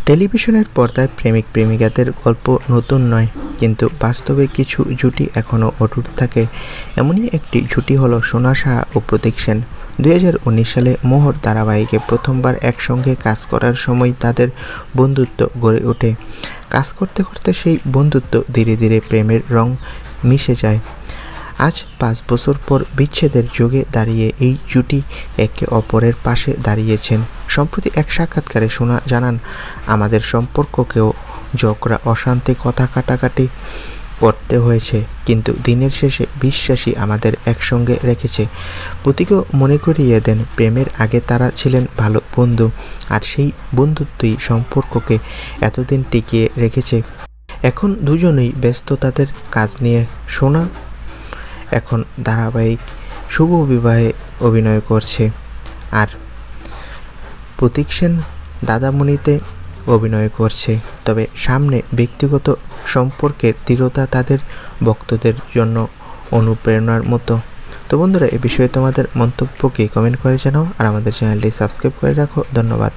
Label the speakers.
Speaker 1: টেলিভিশনের পর্দায় প্রেমিক প্রেমিকাদের গল্প নতুন নয়, কিন্তু বাস্তবে কিছু জুটি এখনও অটুট থাকে। এমনই একটি জুটি হলো সোনা সাহা ও প্রতীক সেন। 2019 সালে মোহর ধারাবাহিকে প্রথমবার একসঙ্গে কাজ করার সময় তাদের বন্ধুত্ব গড়ে ওঠে। কাজ করতে করতে সেই বন্ধুত্ব ধীরে ধীরে প্রেমের রং মিশে যায়। আজ 5 বছর পর বিচ্ছেদের যুগে দাঁড়িয়ে এই জুটি একে অপরের পাশে দাঁড়িয়েছেন। সম্প্রতি এক সাক্ষাৎকারে সোনা জানান, আমাদের সম্পর্ককেও ঝগড়া, অশান্তি, কথা কাটাকাটি করতে হয়েছে, কিন্তু দিনের শেষে বিশ্বাসই আমাদের একসঙ্গে রেখেছে। প্রতীকও মনে করিয়ে দেন, প্রেমের আগে তারা ছিলেন ভালো বন্ধু, আর সেই বন্ধুত্বই সম্পর্ককে এতদিন টিকিয়ে রেখেছে। এখন দুজনেই ব্যস্ত তাদের কাজ নিয়ে। সোনা এখন ধারাবাহিক শুভ বিবাহে অভিনয় করছে, আর প্রতীক সেন দাদামণিতে অভিনয় করছে। তবে সামনে ব্যক্তিগত সম্পর্কের দৃঢ়তা তাদের ভক্তদের জন্য অনুপ্রেরণার মতো। তো বন্ধুরা, এ বিষয়ে তোমাদের মন্তব্যকে কমেন্ট করে জানাও, আর আমাদের চ্যানেলটি সাবস্ক্রাইব করে রাখো। ধন্যবাদ।